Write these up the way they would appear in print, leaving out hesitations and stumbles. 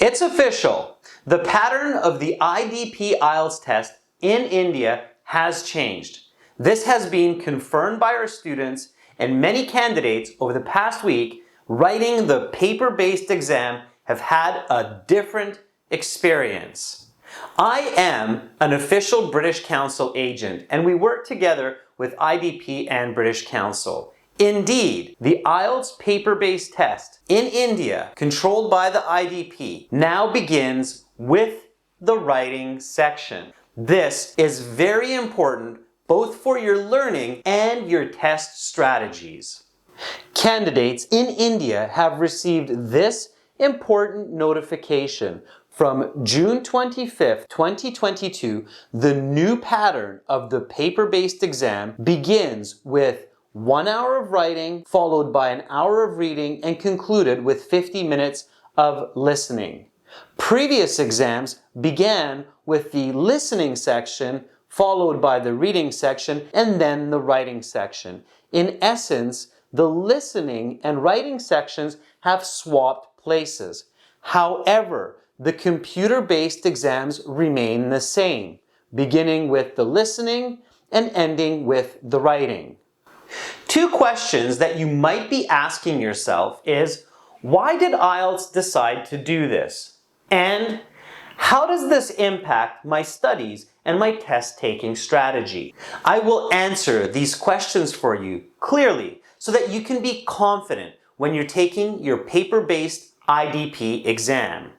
It's official. The pattern of the IDP IELTS test in India has changed. This has been confirmed by our students and many candidates over the past week writing the paper-based exam have had a different experience. I am an official British Council agent and we work together with IDP and British Council. Indeed, the IELTS paper-based test in India, controlled by the IDP, now begins with the writing section. This is very important both for your learning and your test strategies. Candidates in India have received this important notification. From June 25th, 2022, the new pattern of the paper-based exam begins with 1 hour of writing, followed by an hour of reading, and concluded with 50 minutes of listening. Previous exams began with the listening section, followed by the reading section, and then the writing section. In essence, the listening and writing sections have swapped places. However, the computer-based exams remain the same, beginning with the listening and ending with the writing. Two questions that you might be asking yourself is, why did IELTS decide to do this? And how does this impact my studies and my test-taking strategy? I will answer these questions for you clearly so that you can be confident when you're taking your paper-based IDP exam.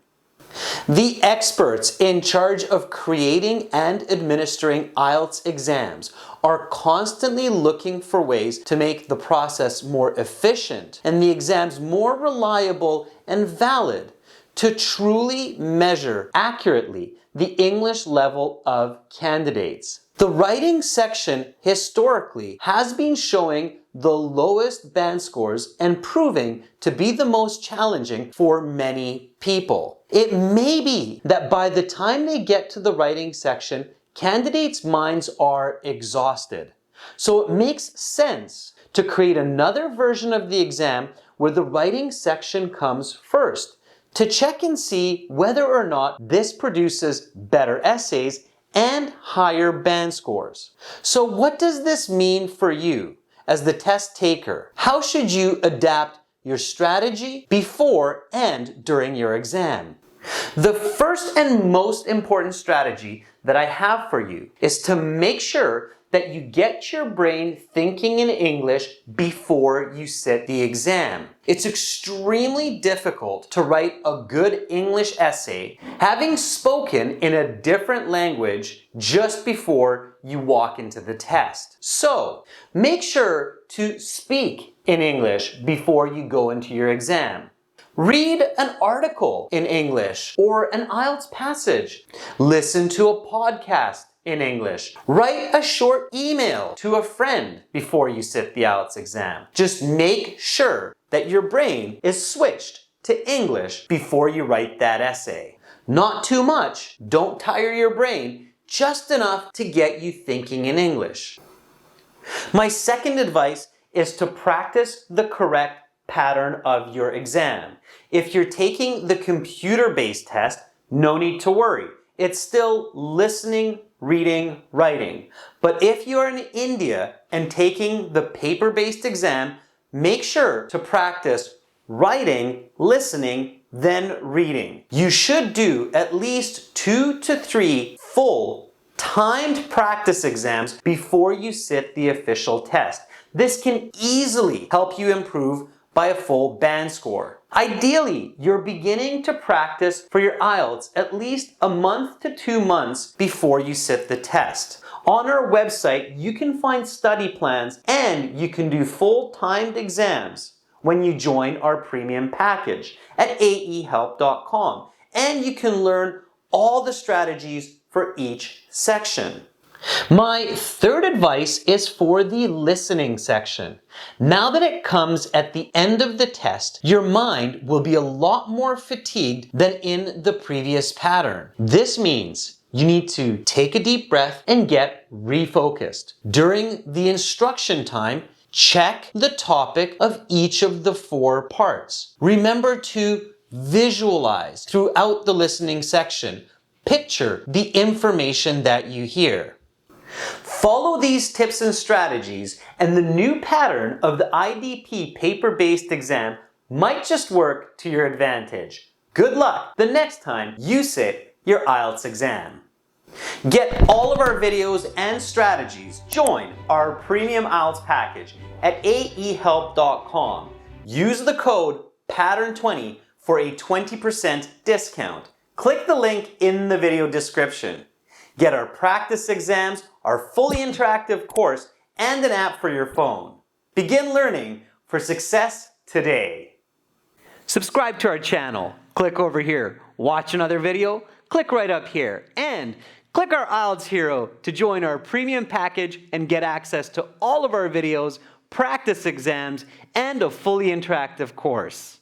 The experts in charge of creating and administering IELTS exams are constantly looking for ways to make the process more efficient and the exams more reliable and valid to truly measure accurately the English level of candidates. The writing section historically has been showing the lowest band scores and proving to be the most challenging for many people. It may be that by the time they get to the writing section, candidates' minds are exhausted. So it makes sense to create another version of the exam where the writing section comes first, to check and see whether or not this produces better essays and higher band scores. So what does this mean for you as the test taker? How should you adapt your strategy before and during your exam? The first and most important strategy that I have for you is to make sure that you get your brain thinking in English before you sit the exam. It's extremely difficult to write a good English essay having spoken in a different language just before you walk into the test. So, make sure to speak in English before you go into your exam. Read an article in English or an IELTS passage. Listen to a podcast in English. Write a short email to a friend before you sit the IELTS exam. Just make sure that your brain is switched to English before you write that essay. Not too much, don't tire your brain, just enough to get you thinking in English. My second advice is to practice the correct pattern of your exam. If you're taking the computer-based test, no need to worry. It's still listening, reading, writing. But if you're in India and taking the paper-based exam, make sure to practice writing, listening, then reading. You should do at least 2 to 3 full timed practice exams before you sit the official test. This can easily help you improve by a full band score. Ideally, you're beginning to practice for your IELTS at least a month to 2 months before you sit the test. On our website, you can find study plans and you can do full timed exams when you join our premium package at aehelp.com, and you can learn all the strategies for each section. My third advice is for the listening section. Now that it comes at the end of the test, your mind will be a lot more fatigued than in the previous pattern. This means you need to take a deep breath and get refocused. During the instruction time, check the topic of each of the 4 parts. Remember to Visualize throughout the listening section. Picture the information that you hear. Follow these tips and strategies, and the new pattern of the IDP paper-based exam might just work to your advantage. Good luck the next time you sit your IELTS exam. Get all of our videos and strategies. Join our premium IELTS package at aehelp.com. Use the code PATTERN20 for a 20% discount. Click the link in the video description. Get our practice exams, our fully interactive course, and an app for your phone. Begin learning for success today. Subscribe to our channel. Click over here. Watch another video. Click right up here. And click our IELTS Hero to join our premium package and get access to all of our videos, practice exams, and a fully interactive course.